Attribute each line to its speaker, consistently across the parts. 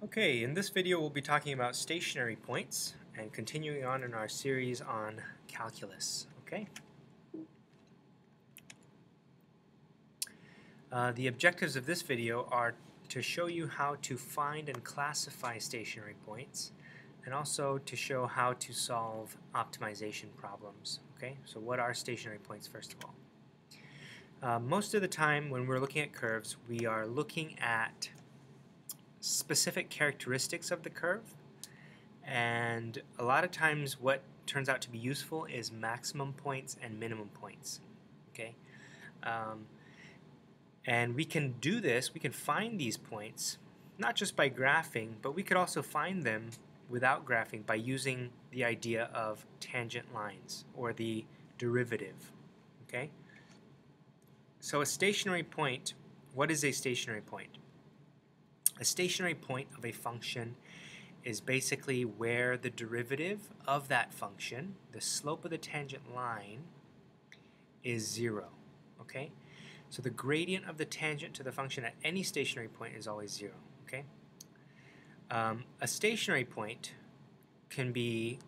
Speaker 1: Okay, in this video we'll be talking about stationary points and continuing on in our series on calculus. Okay. The objectives of this video are to show you how to find and classify stationary points and also to show how to solve optimization problems. Okay, so what are stationary points first of all? Most of the time when we're looking at curves we are looking at specific characteristics of the curve, and a lot of times what turns out to be useful is maximum points and minimum points. Okay, and we can do this, we can find these points not just by graphing, but we could also find them without graphing by using the idea of tangent lines or the derivative. Okay, so a stationary point, what is a stationary point? A stationary point of a function is basically where the derivative of that function, the slope of the tangent line, is 0. Okay? So the gradient of the tangent to the function at any stationary point is always 0. Okay? A stationary point can be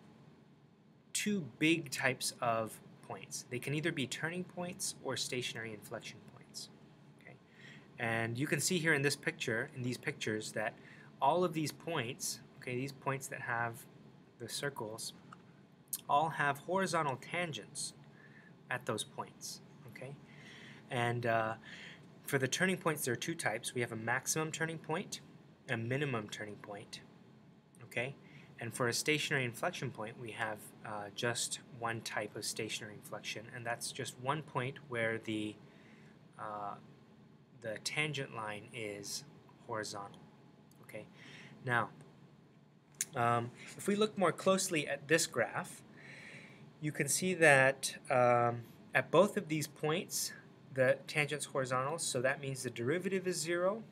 Speaker 1: two big types of points. They can either be turning points or stationary inflection points. Okay? And you can see here in this picture, in these pictures, that all of these points, okay, these points that have the circles, all have horizontal tangents at those points. Okay, and for the turning points, there are two types. We have a maximum turning point, a minimum turning point. Okay, and for a stationary inflection point, we have just one type of stationary inflection, and that's just one point where the tangent line is horizontal. Okay, now if we look more closely at this graph, you can see that at both of these points the tangent's horizontal, so that means the derivative is 0.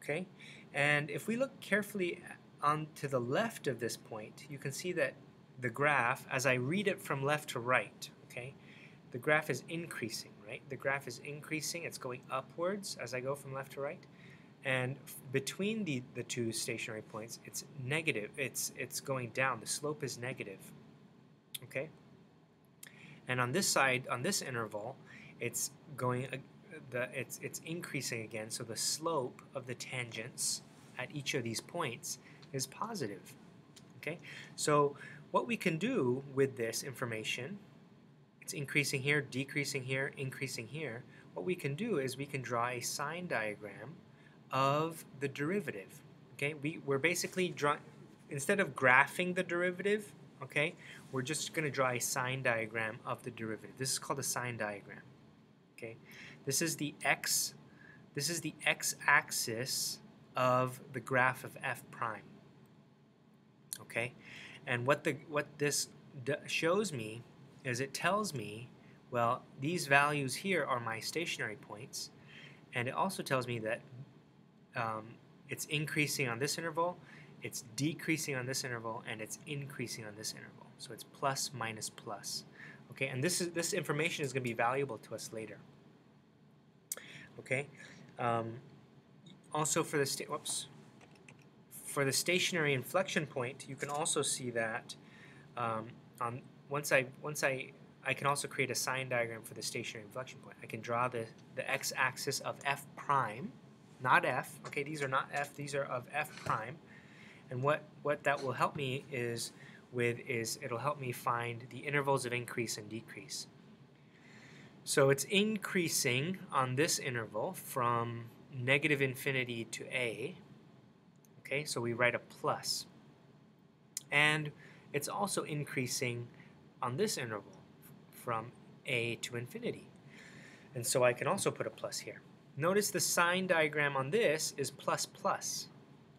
Speaker 1: Okay, and if we look carefully on to the left of this point, you can see that the graph, as I read it from left to right, okay, the graph is increasing, right? The graph is increasing, it's going upwards as I go from left to right. And between the two stationary points, it's negative. It's going down. The slope is negative. Okay. And on this side, on this interval, it's going. It's increasing again. So the slope of the tangents at each of these points is positive. Okay. So what we can do with this information, it's increasing here, decreasing here, increasing here. What we can do is we can draw a sign diagram of the derivative. Okay, we're basically drawing, instead of graphing the derivative, okay, we're just going to draw a sign diagram of the derivative. This is called a sign diagram. Okay, this is the x-axis of the graph of f prime. Okay, and what this shows me is it tells me, well, these values here are my stationary points, and it also tells me that it's increasing on this interval, it's decreasing on this interval, and it's increasing on this interval. So it's plus, minus, plus. Okay, and this information is going to be valuable to us later. Okay, also for the stationary inflection point, you can also see that I can also create a sign diagram for the stationary inflection point. I can draw the x-axis of f prime. Not f, okay, these are not f, these are of f prime. And what that will help me is it'll help me find the intervals of increase and decrease. So it's increasing on this interval from negative infinity to a, okay, so we write a plus. And it's also increasing on this interval from a to infinity. And so I can also put a plus here. Notice the sign diagram on this is plus plus.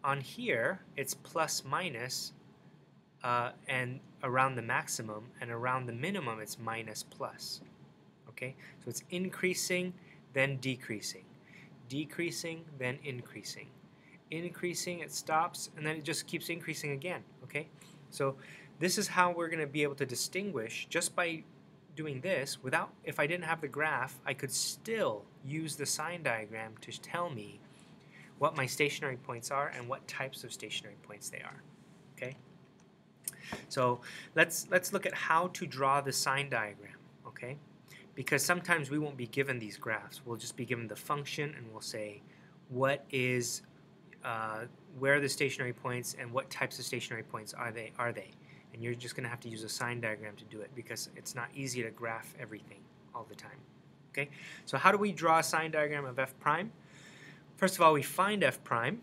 Speaker 1: On here, it's plus minus, and around the maximum, and around the minimum, it's minus plus. Okay, so it's increasing, then decreasing. Decreasing, then increasing. Increasing, it stops, and then it just keeps increasing again. Okay, so this is how we're going to be able to distinguish just by doing this. Without, if I didn't have the graph, I could still use the sign diagram to tell me what my stationary points are and what types of stationary points they are. Okay? So let's look at how to draw the sign diagram. Okay? Because sometimes we won't be given these graphs. We'll just be given the function and we'll say what is where are the stationary points and what types of stationary points are they? And you're just going to have to use a sign diagram to do it because it's not easy to graph everything all the time. Okay, so how do we draw a sign diagram of f prime? First of all, we find f prime,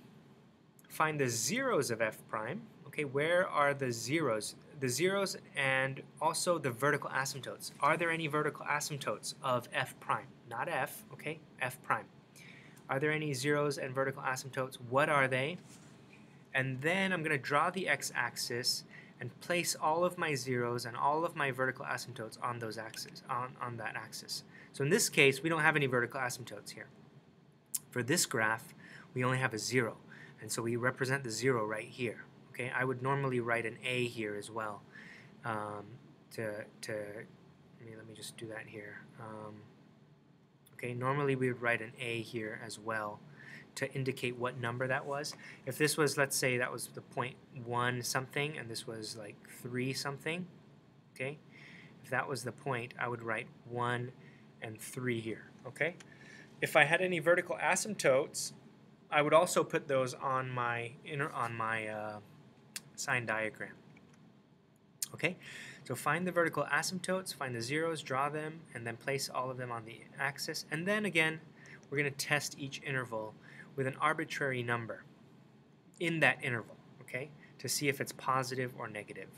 Speaker 1: find the zeros of f prime. Okay, where are the zeros? The zeros and also the vertical asymptotes. Are there any vertical asymptotes of f prime? Not f, okay, f prime. Are there any zeros and vertical asymptotes? What are they? And then I'm going to draw the x-axis and place all of my zeros and all of my vertical asymptotes on those axes, on that axis. So in this case, we don't have any vertical asymptotes here. For this graph, we only have a 0, and so we represent the 0 right here. Okay, I would normally write an A here as well. Let me just do that here. Okay, normally we would write an A here as well to indicate what number that was. If this was, let's say that was the 0.1 something and this was like 3 something, okay? If that was the point, I would write 1 and 3 here, okay? If I had any vertical asymptotes, I would also put those on my sign diagram. Okay, so find the vertical asymptotes, find the zeros, draw them, and then place all of them on the axis. And then again, we're going to test each interval with an arbitrary number in that interval, okay, to see if it's positive or negative.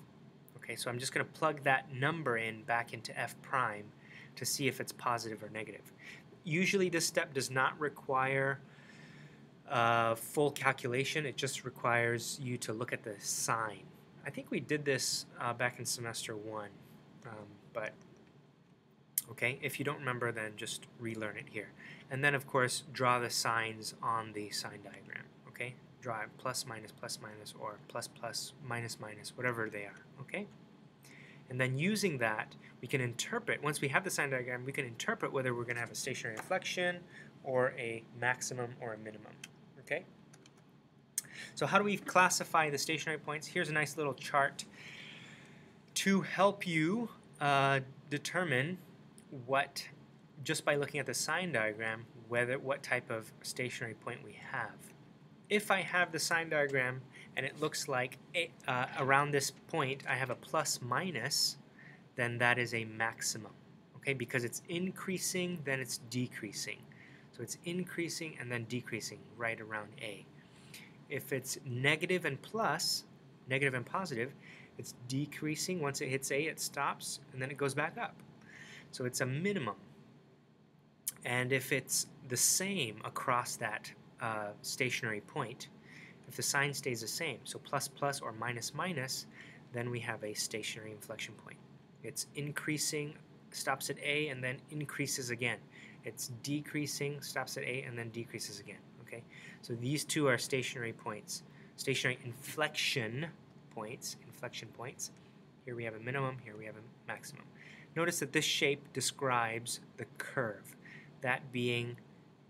Speaker 1: Okay, so I'm just going to plug that number in back into f prime to see if it's positive or negative. Usually this step does not require full calculation. It just requires you to look at the sign. I think we did this back in semester 1, but okay, if you don't remember, then just relearn it here. And then, of course, draw the signs on the sign diagram, okay? Draw plus, minus, or plus, minus, whatever they are, okay? And then using that, we can interpret, once we have the sign diagram, we can interpret whether we're going to have a stationary inflection or a maximum or a minimum, okay? So how do we classify the stationary points? Here's a nice little chart to help you determine what, just by looking at the sign diagram, what type of stationary point we have. If I have the sign diagram and it looks like around this point I have a plus minus, then that is a maximum. Okay, because it's increasing, then it's decreasing. So it's increasing and then decreasing right around A. If it's negative and plus, negative and positive, it's decreasing. Once it hits A, it stops, and then it goes back up. So it's a minimum. And if it's the same across that stationary point, if the sign stays the same, so plus plus or minus minus, then we have a stationary inflection point. It's increasing, stops at A, and then increases again. It's decreasing, stops at A, and then decreases again. Okay, so these two are stationary points, stationary inflection points. Here we have a minimum, here we have a maximum. Notice that this shape describes the curve, that being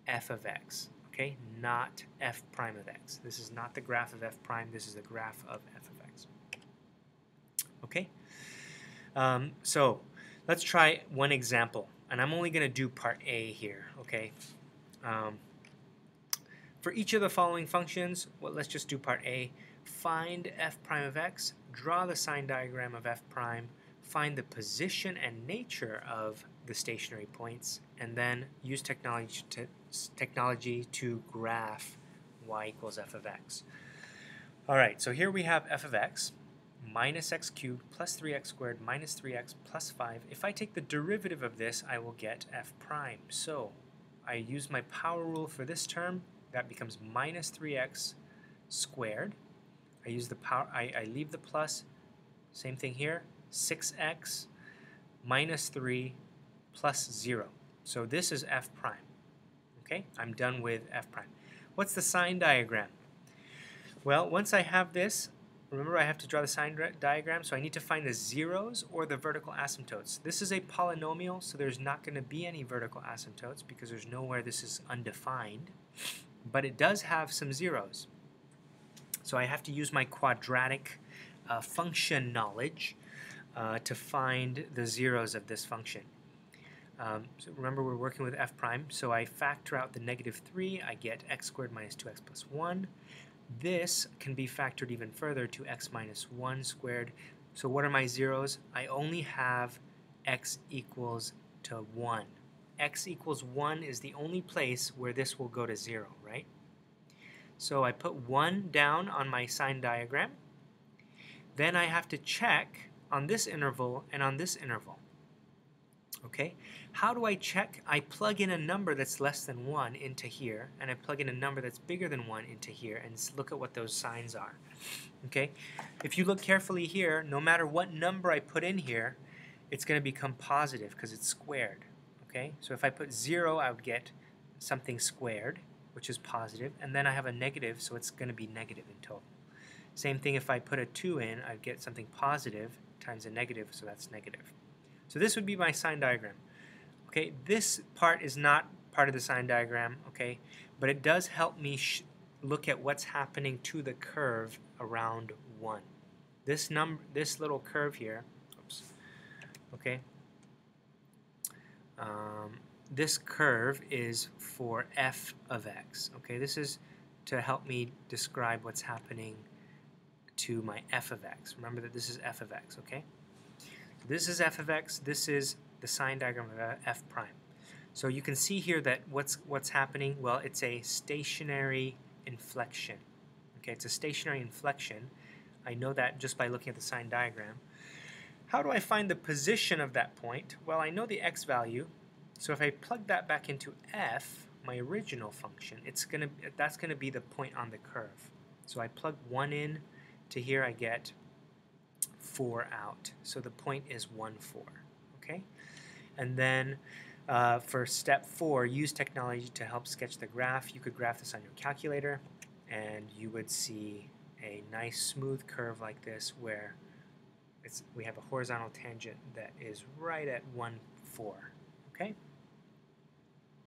Speaker 1: f of x, okay, not f prime of x. This is not the graph of f prime, this is the graph of f of x. Okay, so let's try one example, and I'm only going to do part A here, okay. For each of the following functions, well, let's just do part A. Find f prime of x, draw the sign diagram of f prime, find the position and nature of the stationary points, and then use technology to graph y equals f of x. Alright, so here we have f of x, minus x cubed plus 3x squared minus 3x plus 5. If I take the derivative of this, I will get f prime. So I use my power rule for this term. That becomes minus 3x squared. I use the power. I leave the plus. Same thing here. 6x minus 3 plus 0. So this is f prime. Okay, I'm done with f prime. What's the sign diagram? Well, once I have this, remember I have to draw the sign diagram, so I need to find the zeros or the vertical asymptotes. This is a polynomial, so there's not going to be any vertical asymptotes because there's nowhere this is undefined. but it does have some zeros. So I have to use my quadratic function knowledge to find the zeros of this function. So remember, we're working with f prime, so I factor out the -3, I get x squared minus 2x plus 1. This can be factored even further to x minus 1 squared. So what are my zeros? I only have x equals to 1. X equals 1 is the only place where this will go to 0, right? So I put 1 down on my sign diagram. Then I have to check on this interval and on this interval. Okay, how do I check? I plug in a number that's less than 1 into here, and I plug in a number that's bigger than 1 into here, and look at what those signs are. Okay, if you look carefully here, no matter what number I put in here, it's going to become positive because it's squared. Okay, so if I put 0, I would get something squared, which is positive, and then I have a negative, so it's going to be negative in total. Same thing if I put a 2 in, I'd get something positive times a negative, so that's negative. So this would be my sign diagram. Okay, this part is not part of the sign diagram, okay, but it does help me look at what's happening to the curve around 1. This little curve here, oops, okay, this curve is for f of x. Okay, this is to help me describe what's happening to my f of x. Remember that this is f of x, okay? So this is f of x, this is the sign diagram of f prime. So you can see here that what's happening, well, it's a stationary inflection. Okay, it's a stationary inflection. I know that just by looking at the sign diagram. How do I find the position of that point? Well, I know the x value, so if I plug that back into f, my original function, that's gonna be the point on the curve. So I plug 1 in to here, I get 4 out. So the point is 1, 4. Okay? And then for step 4, use technology to help sketch the graph. You could graph this on your calculator, and you would see a nice smooth curve like this where we have a horizontal tangent that is right at 1, 4. Okay?